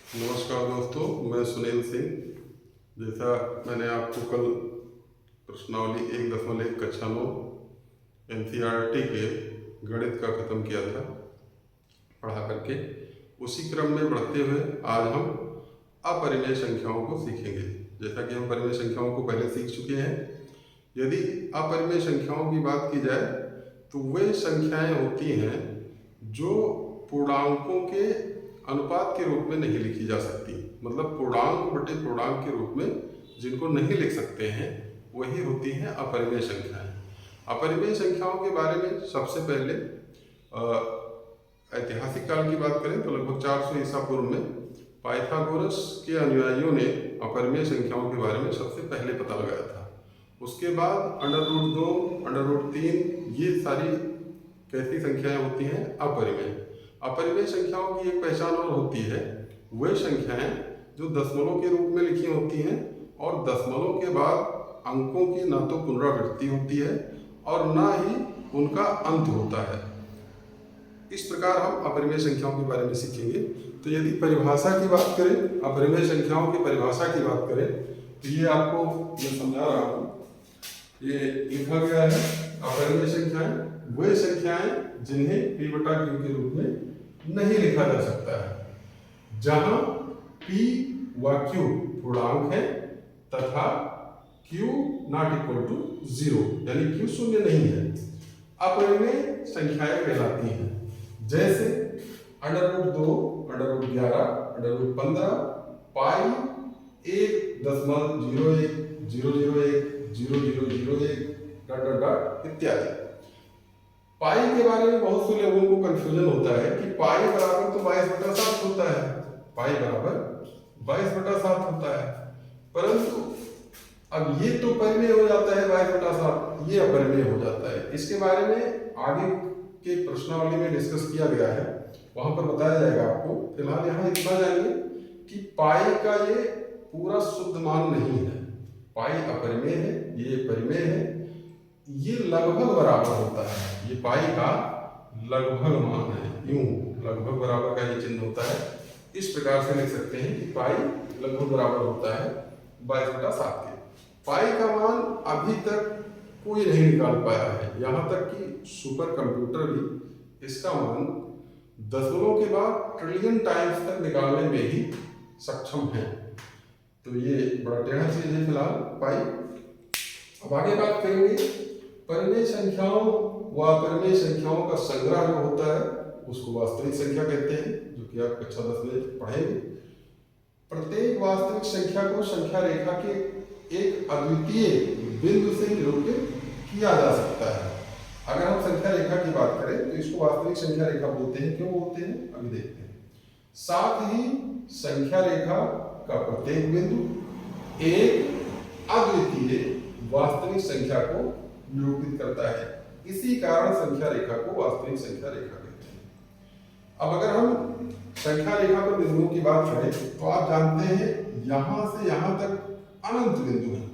नमस्कार दोस्तों, मैं सुनील सिंह। जैसा मैंने आपको कल प्रश्नावली 1.1 कक्षा 9 NCERT के गणित का खत्म किया था पढ़ा करके, उसी क्रम में बढ़ते हुए आज हम अपरिमेय संख्याओं को सीखेंगे। जैसा कि हम परिमेय संख्याओं को पहले सीख चुके हैं, यदि अपरिमेय संख्याओं की बात की जाए तो वे संख्याएं होती हैं जो पूर्णांकों के अनुपात के रूप में नहीं लिखी जा सकती। मतलब पूर्णांक बटे पूर्णांक के रूप में जिनको नहीं लिख सकते हैं वही होती हैं अपरिमेय संख्याएं। अपरिमेय संख्याओं के बारे में सबसे पहले ऐतिहासिक काल की बात करें तो लगभग 400 ईसा पूर्व में पाइथागोरस के अनुयायियों ने अपरिमेय संख्याओं के बारे में सबसे पहले पता लगाया था। उसके बाद √2, √3 ये सारी कैसी संख्याएं होती हैं? अपरिमेय। अपरिमेय संख्याओं की एक पहचान और होती है, वे संख्याएं जो दशमलव के रूप में लिखी होती हैं और दशमलव के बाद अंकों की ना तो पुनरावृत्ति होती है और ना ही उनका अंत होता है। इस प्रकार हम अपरिमेय संख्याओं के बारे में सीखेंगे। तो यदि परिभाषा की बात करें, अपरिमेय संख्याओं की परिभाषा की बात करें तो ये आपको मैं समझा रहा हूँ। ये लिखा गया है, अपरिमेय संख्याएं वे संख्याएं जिन्हें P/Q के रूप में नहीं लिखा जा सकता है, जहां P व Q पूर्णांक है तथा Q ≠ 0, यानी Q शून्य नहीं है। अपरिमेय संख्याएं कहलाती हैं। जैसे √2, √11, √15, पाई 1.010010001 इत्यादि। पाई के बारे में बहुत से लोगों को कंफ्यूजन होता है कि पाई बराबर तो 22/7 होता है, पाई बराबर 22/7 होता है, परंतु अब ये तो परिमेय हो जाता है 22/7, ये अपरिमेय हो जाता है। इसके बारे में आगे के प्रश्नावली में डिस्कस किया गया है, वहां पर बताया जाएगा आपको। फिलहाल यहाँ इतना जानिए कि पाई का ये पूरा शुद्ध मान नहीं है, पाई अपरिमेय है, ये परिमेय है, ये लगभग बराबर होता है। ये पाई का लगभग मान है, यूं लगभग बराबर का ये चिन्ह होता है। इस प्रकार से लिख सकते हैं कि पाई लगभग बराबर होता है 22/7 के। पाई का मान अभी तक कोई नहीं निकाल पाया है, यहाँ तक कि सुपर कंप्यूटर भी इसका मान दशमलव के बाद ट्रिलियन टाइम्स तक निकालने में ही सक्षम है। तो ये बड़ा टेढ़ा चीज है फिलहाल पाई। अब आगे बात करेंगे परिमेय संख्याओं व अपरिमेय संख्याओं का संग्रह जो होता है उसको वास्तविक संख्या कहते हैं, जो कि आप कक्षा 10 में पढ़ेंगे। प्रत्येक वास्तविक संख्या को संख्या रेखा के एक अद्वितीय बिंदु से निरूपित किया जा सकता है। अगर हम संख्या रेखा की बात करें तो इसको वास्तविक संख्या रेखा बोलते हैं। क्यों बोलते हैं, अभी देखते हैं। साथ ही संख्या रेखा का प्रत्येक बिंदु एक अद्वितीय वास्तविक संख्या को निरूपित करता है। इसी कारण संख्या रेखा को वास्तविक संख्या रेखा कहते हैं। अब अगर हम संख्या रेखा पर बिंदुओं की बात करें तो आप जानते हैं यहां से यहां तक अनंत बिंदु हैं,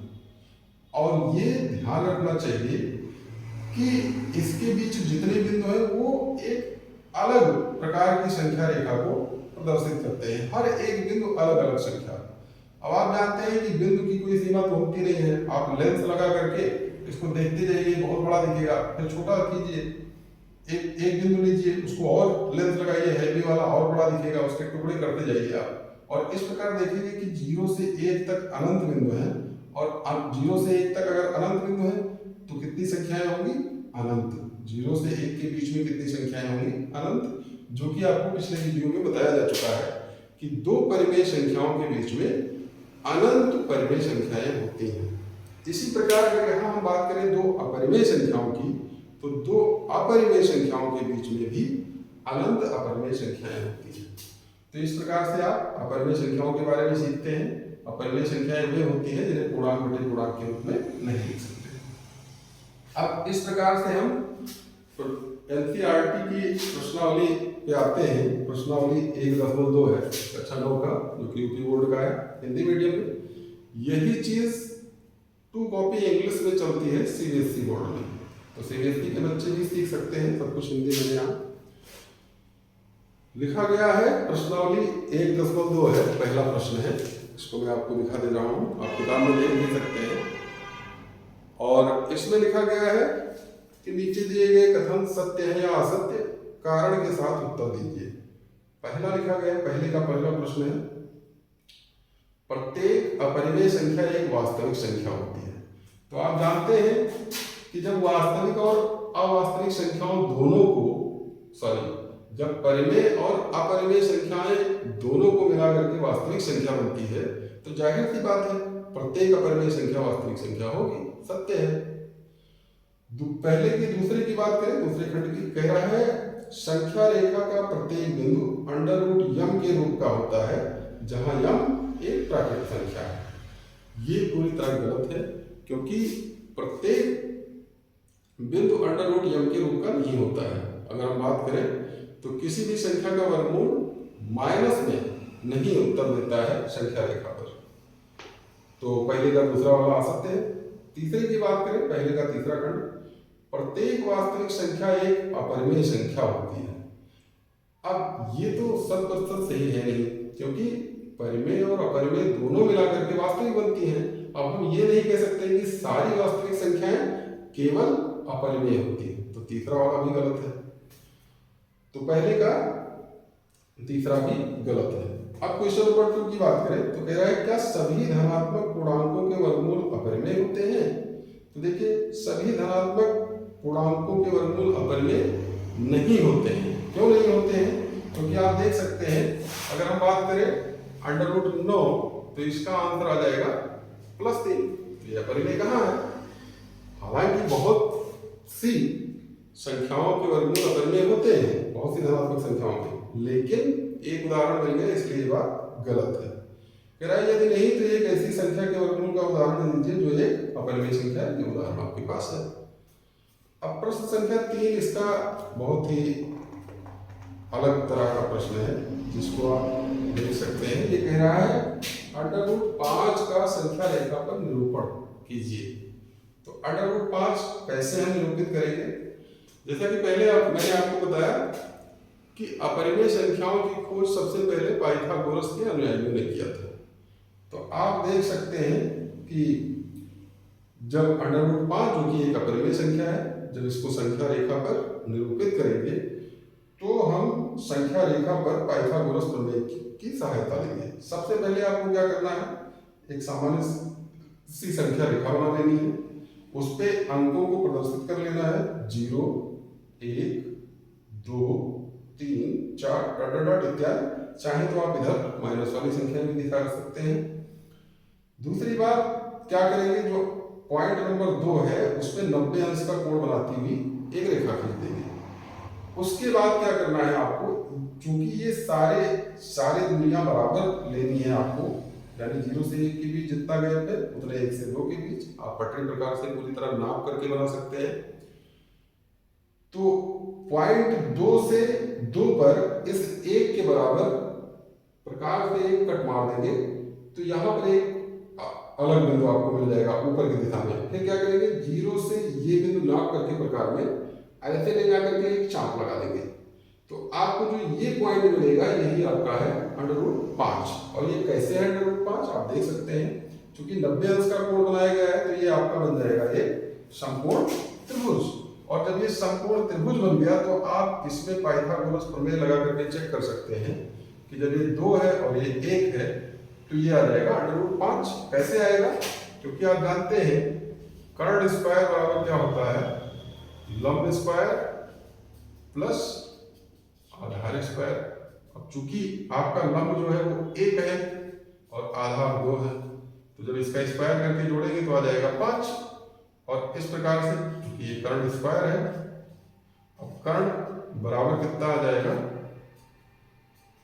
और ये ध्यान रखना चाहिए कि इसके बीच जितने बिंदु हैं वो एक अलग प्रकार की संख्या रेखा को प्रदर्शित करते हैं। हर एक बिंदु अलग अलग संख्या। अब आप जानते हैं कि बिंदु की कोई सीमा तो होती नहीं है। आप लेंस लगा करके इसको देखते जाइए, बहुत बड़ा दिखेगा, फिर छोटा कीजिए, एक बिंदु लीजिए, उसको और लेंस लगाइए, हैवी वाला और बड़ा दिखेगा, उसके टुकड़े करते जाइए आप, और इस प्रकार देखेंगे कि 0 से 1 तक अनंत बिंदु हैं, और 0 से 1 तक अगर अनंत बिंदु है तो कितनी संख्याएं होंगी? अनंत। 0 से 1 के बीच में कितनी संख्याएं होंगी? अनंत। जो कि आपको पिछले वीडियो में बताया जा चुका है कि दो परिमेय संख्याओं के बीच में अनंत परिमेय संख्याएं होती हैं। इसी प्रकार अगर यहाँ हम बात करें दो अपरिमेय संख्याओं की, तो दो अपरिमेय संख्याओं के बीच में भी अनंत अपरिमेय संख्याएं होती हैं। तो इस प्रकार से आप अपरिमेय संख्याओं के बारे में सीखते हैं। अपरिमेय संख्याएं वे होती हैं जिन्हें पूर्णांक बटे पूर्णांक के रूप में नहीं लिख सकते। अब इस प्रकार से हम NCERT की प्रश्नावली पे आते हैं। प्रश्नावली 1.2 है कक्षा 9 का, जो कि यूपी बोर्ड का है, हिंदी मीडियम में। यही चीज 2 कॉपी इंग्लिश में चलती है CBSE बोर्ड में। तो CBSE के बच्चे भी सीख सकते हैं, सब कुछ हिंदी में। यहाँ लिखा गया है प्रश्नावली 1.2 है, पहला प्रश्न है। इसको मैं आपको दिखा दे रहा हूँ, आप किताब में देख भी सकते हैं। और इसमें लिखा गया है कि नीचे दिए गए कथन सत्य है या असत्य, कारण के साथ उत्तर दीजिए। पहला लिखा गया है, पहले का पहला प्रश्न है, प्रत्येक अपरिमेय संख्या एक वास्तविक संख्या होती है। तो आप जानते हैं कि जब वास्तविक और अवास्तविक संख्याओं दोनों को जब परिमेय और अपरिमेय संख्याएं दोनों को मिलाकर के वास्तविक संख्या बनती है, तो जाहिर सी बात है प्रत्येक अपरिमेय संख्या वास्तविक संख्या होगी, सत्य है। पहले की दूसरे की बात करें, दूसरे खंड की, कह रहा है संख्या रेखा का प्रत्येक बिंदु अंडर रूट यम के रूप का होता है, जहां यम एक प्राकृतिक संख्या है। ये पूरी तरह गलत है, क्योंकि प्रत्येक बिंदु अंडर रूट यम के रूप का नहीं होता है। अगर हम बात करें तो किसी भी संख्या का वर्गमूल माइनस में नहीं उत्तर देता है संख्या रेखा पर। तो पहले का दूसरा वाला असत्य है। तीसरे की बात करें, पहले का तीसरा खंड, प्रत्येक वास्तविक संख्या एक अपरिमेय संख्या होती है। अब ये तो 100% सही है नहीं, क्योंकि परिमेय और अपरिमेय दोनों मिलाकर के वास्तविक बनती हैं। अब हम ये नहीं कह सकते कि सारी वास्तविक संख्याएं केवल अपरिमेय होती है, तो तीसरा वाला भी गलत है। तो पहले का तीसरा भी गलत है। अब क्वेश्चन नंबर 2 की बात करें तो कह रहा है क्या सभी धनात्मक पूर्णांकों के वर्गमूल अपरिमेय होते हैं? तो देखिए, सभी धनात्मक पूर्णांकों के वर्गमूल अपरिमेय नहीं होते हैं। क्यों नहीं होते हैं? क्योंकि आप देख सकते हैं, अगर हम बात करें अंडर रूट 9, तो इसका आंसर आ जाएगा +3। ये अपरिमेय कहाँ है? हालांकि बहुत सी संख्याओं के वर्गमूल अपरिमेय होते हैं, बहुत सी धनात्मक संख्याओं के, लेकिन एक उदाहरण मिल गया, इसलिए ये बात गलत है। कह रहा है यदि नहीं तो एक ऐसी संख्या के वर्गमूल का उदाहरण दीजिए जो एक अपरिमेय संख्या है। ये उदाहरण आपके पास है। अब प्रश्न संख्या 3, इसका बहुत ही अलग तरह का प्रश्न है, जिसको आप देख सकते हैं। ये कह रहा है अंडर रूट 5 का संख्या रेखा पर निरूपण कीजिए। तो अंडर रूट 5 कैसे हम निरूपित करेंगे? जैसा कि पहले मैंने आपको बताया कि अपरिमेय संख्याओं की खोज सबसे पहले पाइथागोरस के अनुयायियों ने किया था। तो आप देख सकते हैं कि जब अंडर रूट 5, जो कि एक अपरिमेय संख्या है, जब इसको संख्या रेखा पर निरूपित करेंगे तो हम संख्या रेखा पर पाइथागोरस प्रमेय की सहायता लेंगे। सबसे पहले आपको क्या करना है, एक सामान्य सी संख्या रेखा बना लेनी है, उस पे अंकों को प्रदर्शित कर लेना है, 0, 1, 2, 3, 4 डॉट डॉट डॉट इत्यादि। चाहे तो आप इधर माइनस वाली संख्या भी दिखा सकते हैं। दूसरी बात क्या करेंगे, जो पॉइंट नंबर 2 है उसमें 90 अंश का कोण बनाती हुई एक रेखा खींच देंगे। उसके बाद क्या करना है आपको, चूंकि ये सारे दूरियां बराबर लेनी है आपको, यानी 0 से 1 के बीच जितना गैप है उतने 1 से 2 के बीच आप पटरी प्रकार से पूरी तरह नाप करके बना सकते हैं। तो पॉइंट 2 से 2 पर इस 1 के बराबर प्रकार से एक कट मार देंगे, तो यहाँ पर एक अलग बिंदु आपको मिल जाएगा ऊपर की दिशा में। फिर क्या करेंगे, 0 से ये बिंदु नाप करके प्रकार में ऐसे ले जाकर के एक चाप लगा देंगे। तो आपको जो ये पॉइंट मिलेगा यही आपका है अंडर रूट 5। और ये कैसे है अंडर रूट 5 आप देख सकते हैं, क्योंकि 90 अंश का कोण बनाया गया है, तो ये आपका बन जाएगा एक समकोण त्रिभुज। और जब ये समकोण त्रिभुज बन गया तो आप इसमें पाइथागोरस प्रमेय लगा करके चेक कर सकते हैं कि जब ये 2 है और ये 1 है तो ये आ जाएगा अंडर रूट 5। कैसे आएगा? क्योंकि आप जानते हैं कर्ण स्क्वायर बराबर क्या होता है, लंब स्क्वायर प्लस आधार स्क्वायर। अब चूंकि आपका लंब जो है वो 1 है और आधार 2 है, तो जब इसका स्क्वायर करके जोड़ेंगे तो आ जाएगा 5। और इस प्रकार से क्योंकि ये कर्ण स्क्वायर है, अब कर्ण बराबर कितना आ जाएगा,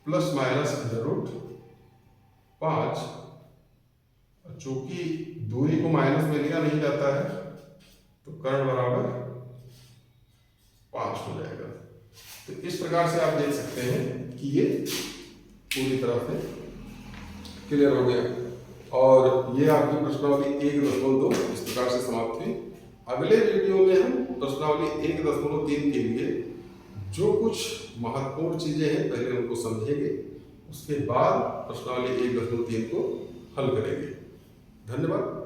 प्लस माइनस अंडर रूट 5। चूंकि दूरी को माइनस में लिया नहीं जाता है तो कर्ण बराबर 5 हो जाएगा। तो इस प्रकार से आप देख सकते हैं कि ये पूरी तरह से क्लियर हो गया। और ये आपकी प्रश्नावली 1.2 इस प्रकार से समाप्त हुई। अगले वीडियो में हम प्रश्नावली 1.3 के लिए जो कुछ महत्वपूर्ण चीजें हैं पहले उनको समझेंगे, उसके बाद प्रश्नावली 1.2.3 को हल करेंगे। धन्यवाद।